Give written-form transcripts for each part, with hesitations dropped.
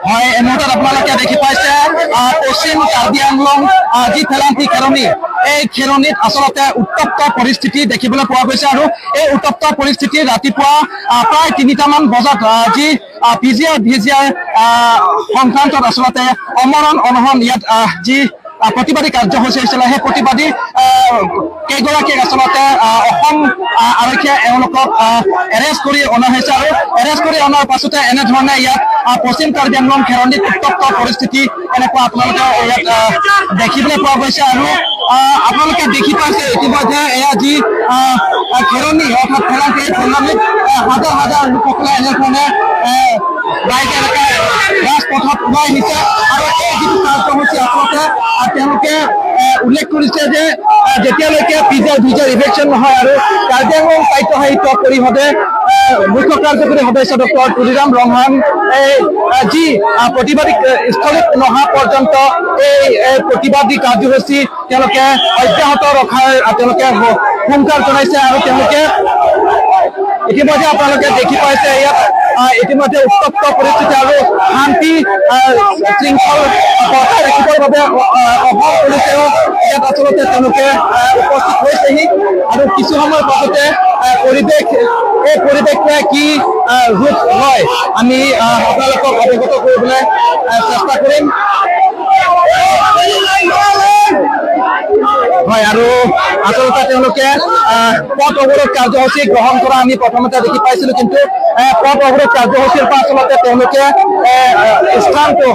হয় এই মুহূৰ্তত আপোনালোকে দেখি পাইছে পশ্চিম কাৰ্বি আংলং যি ফেলান্তি খেৰণী এই খেৰণীত আচলতে উত্তপ্ত পৰিস্থিতি দেখিবলৈ পোৱা গৈছে আৰু এই উত্তপ্ত পৰিস্থিতি ৰাতিপুৱা প্ৰায় ৩টামান বজাত যি ভিজিআৰ সংক্ৰান্তত আচলতে অমৰণ অনশন ইয়াত যি প্ৰতিবাদী কাৰ্যসূচী হৈছিলে সেই প্ৰতিবাদী কেইগৰাকীক আচলতে অসম আৰক্ষীয়ে এওঁলোকক এৰেষ্ট কৰি অনা হৈছে আৰু এৰেষ্ট কৰি অনাৰ পাছতে এনেধৰণে ইয়াত পশ্চিম কাৰ্বি আংলং খেৰণীত উত্তপ্ত পৰিস্থিতি এনেকুৱা আপোনালোকে ইয়াত দেখিবলৈ পোৱা গৈছে আৰু আপোনালোকে দেখি পাইছে ইতিমধ্যে এয়া যি খেৰণী অৰ্থাৎ ফেলান্তি খেৰণীত হাজাৰ হাজাৰ লোকসকলে এনেধৰণে বাইক এনেকে ৰাজপথত ওলাই আহিছে আৰু এই যিটো কাৰ্যসূচী আচলতে তেওঁলোকে উল্লেখ কৰিছে যে যেতিয়ালৈকে ভিজাৰ ইভেকশ্যন নহয় আৰু কাৰ্বি আংলং সাহিত্য সাহিত্য পৰিষদে মুখ্য কাৰ্যকৰী সদস্য ডক্টৰ তুলিৰাম ৰংহান যি প্ৰতিবাদী স্থলীত নহা পৰ্যন্ত এই প্ৰতিবাদী কাৰ্যসূচী তেওঁলোকে অব্যাহত ৰখাৰ তেওঁলোকে হুংকাৰ জনাইছে আৰু তেওঁলোকে ইতিমধ্যে আপোনালোকে দেখি পাইছে ইয়াত ইতিমধ্যে উত্তপ্ত পৰিস্থিতি আৰু শান্তি শৃংখল বৰ্তাই ৰাখিবৰ বাবে অসম পুলিচেও ইয়াত আচলতে তেওঁলোকে উপস্থিত হৈছেহি আৰু কিছু সময়ৰ পাছতে এই পৰিৱেশটোৱে কি ৰূপ লয় আমি আপোনালোকক অৱগত কৰিবলৈ চেষ্টা কৰিম। হয় আৰু আচলতে তেওঁলোকে পথ অৱৰোধ কাৰ্যসূচী গ্ৰহণ কৰা আমি প্ৰথমতে দেখি পাইছিলো কিন্তু পথ অৱৰোধ কাৰ্যসূচীৰ পৰা আচলতে তেওঁলোকে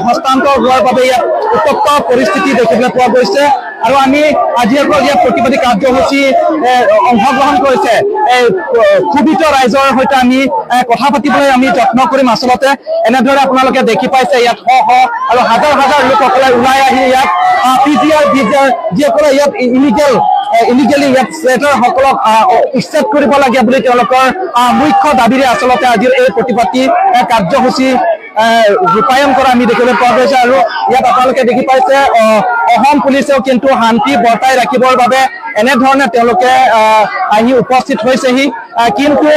হস্তান্তৰ হোৱাৰ বাবে ইয়াত উত্তপ্ত পৰিস্থিতি দেখিবলৈ পোৱা গৈছে আৰু আমি যিসকল ইয়াত প্ৰতিবাদী কাৰ্যসূচী অংশগ্ৰহণ কৰিছে এই ক্ষোভিত ৰাইজৰ সৈতে আমি কথা পাতিবলৈ আমি যত্ন কৰিম। আচলতে এনেদৰে আপোনালোকে দেখি পাইছে ইয়াত শ আৰু হাজাৰ হাজাৰ লোকসকলে ওলাই আহি ইয়াত ভিজিআৰ যিসকলে ইয়াত ইলিগেলি ইয়াত শ্লেটাৰসকলক উচ্ছেদ কৰিব লাগে বুলি তেওঁলোকৰ মুখ্য দাবীৰে আচলতে আজিৰ এই প্ৰতিবাদী কাৰ্যসূচী ৰূপায়ণ কৰা আমি দেখিবলৈ পোৱা গৈছে আৰু ইয়াত আপোনালোকে দেখি পাইছে অসম পুলিচেও কিন্তু শান্তি বৰ্তাই ৰাখিবৰ বাবে এনেধৰণে তেওঁলোকে আহি উপস্থিত হৈছেহি কিন্তু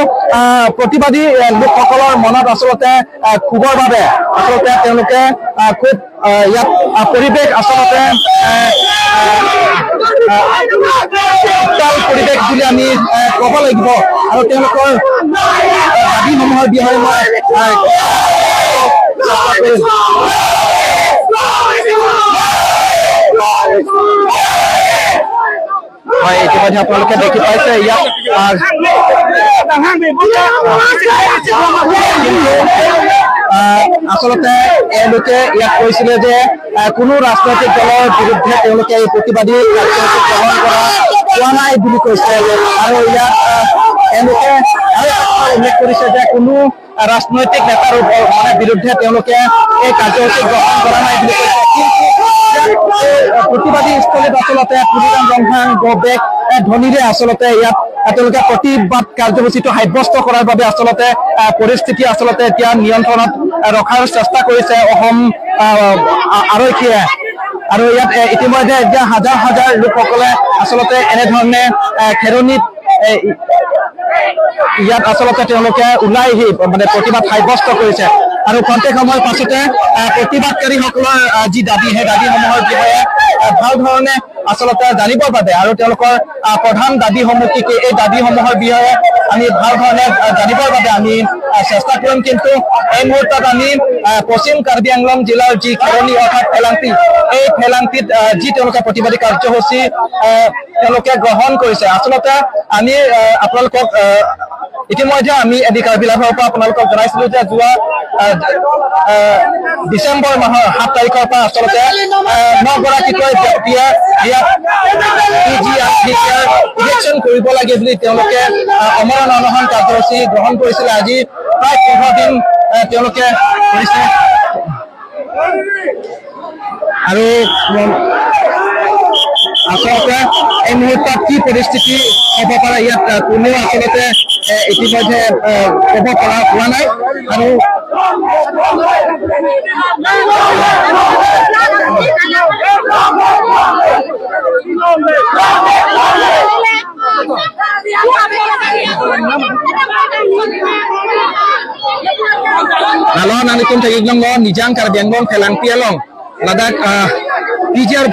প্ৰতিবাদী লোকসকলৰ মনত আচলতে ক্ষোভৰ বাবে আচলতে তেওঁলোকে খুব ইয়াত পৰিৱেশ আচলতে উত্তাল পৰিৱেশ বুলি আমি ক'ব লাগিব আৰু তেওঁলোকৰ দাবীসমূহৰ বিষয়ে মই হয় ইতিমধ্যে আপোনালোকে দেখি পাইছে ইয়াত আচলতে এওঁলোকে ইয়াত কৈছিলে যে কোনো ৰাজনৈতিক দলৰ বিৰুদ্ধে তেওঁলোকে এই প্ৰতিবাদী কাৰ্যসূচী গ্ৰহণ কৰা হোৱা নাই বুলি কৈছে আৰু ইয়াত এওঁলোকে উল্লেখ কৰিছে যে কোনো ৰাজনৈতিক নেতাৰ বিৰুদ্ধে তেওঁলোকে এই কাৰ্যসূচী গ্ৰহণ কৰা নাই বুলি কৈছে কিন্তু প্ৰতিবাদী স্থলীত আচলতে তুলিৰাম ৰংহান গবেক ধ্বনিৰে আচলতে ইয়াত তেওঁলোকে প্ৰতিবাদ কাৰ্যসূচীটো সাব্যস্ত কৰাৰ বাবে আচলতে পৰিস্থিতি আচলতে এতিয়া নিয়ন্ত্ৰণত ৰখাৰ চেষ্টা কৰিছে অসম আৰক্ষীয়ে আৰু ইয়াত ইতিমধ্যে এতিয়া হাজাৰ হাজাৰ লোকসকলে আচলতে এনেধৰণে খেৰণীত ইয়াত আচলতে তেওঁলোকে ওলাই আহি প্ৰতিবাদ সাব্যস্ত কৰিছে আৰু খন্তেক সময়ৰ পাছতে প্ৰতিবাদকাৰীসকলৰ যি দাবী সেই দাবীসমূহৰ বিষয়ে ভাল ধৰণে আচলতে জানিবৰ বাবে আৰু তেওঁলোকৰ প্ৰধান দাবীসমূহ কি এই দাবীসমূহৰ বিষয়ে আমি ভাল ধৰণে জানিবৰ বাবে আমি চেষ্টা কৰিম কিন্তু এই মুহূৰ্তত আমি পশ্চিম কাৰ্বি আংলং জিলাৰ যি খেৰণী অৰ্থাৎ ফেলান্তি এই ফেলান্তিত যি তেওঁলোকে প্ৰতিবাদী কাৰ্যসূচী তেওঁলোকে গ্ৰহণ কৰিছে আচলতে আমি আপোনালোকক ইতিমধ্যে আমি এডিকাৰ বিলাকৰ পৰা আপোনালোকক জনাইছিলো যে যোৱা ডিচেম্বৰ মাহৰ 7 তাৰিখৰ পৰা আচলতে 9 গৰাকীকৈ ব্যক্তিয়ে ইয়াত ইলেকশ্যন কৰিব লাগে বুলি তেওঁলোকে অমৰণ অনশন কাৰ্যসূচী গ্ৰহণ কৰিছিলে আজি প্ৰায় 15 দিন তেওঁলোকে কৰিছে আৰু আচলতে এই মুহূৰ্তত কি পৰিস্থিতি হ'ব পাৰে ইয়াত কোনেও আচলতে ইতিমধ্যে ক'ব পৰা হোৱা নাই আৰু Nalo nanitum tegiglong lo nijang karbianglong kelang pialong ladak pijar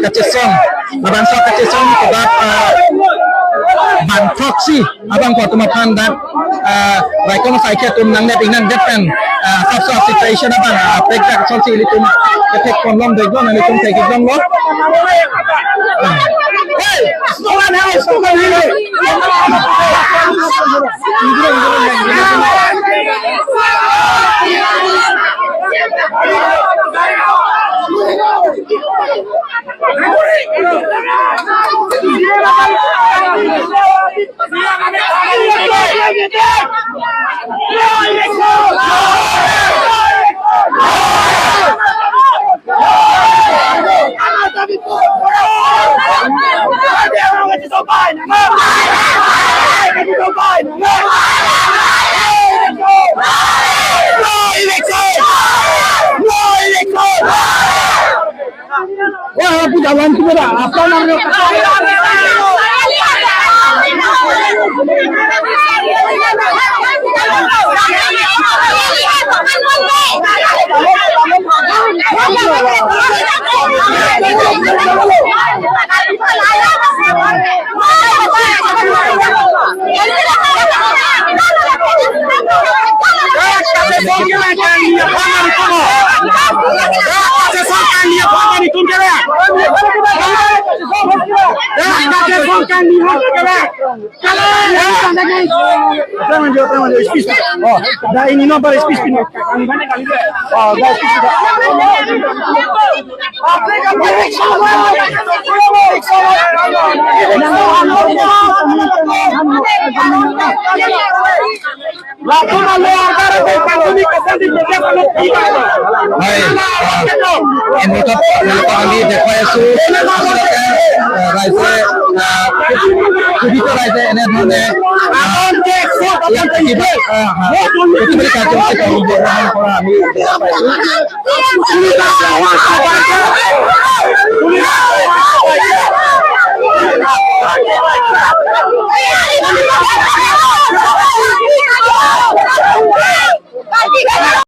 kacesong labang sok kacesong kebab bantok sih abang kuat mapan dan raikon saya tum nang net inan depan subsop situation abang pekak sonsi litum ketek konlong deglong nanitum tegiglong lo hey solan house solan ini wah aku jalan juga apa namanya ini nomor spis ini. Oh, dah spis. Lalu lalu agar pandemi kesal di Hai, ini tak kami deklarasi raise jadi tu raise ini mana yang terlibat itu mereka cakap orang kami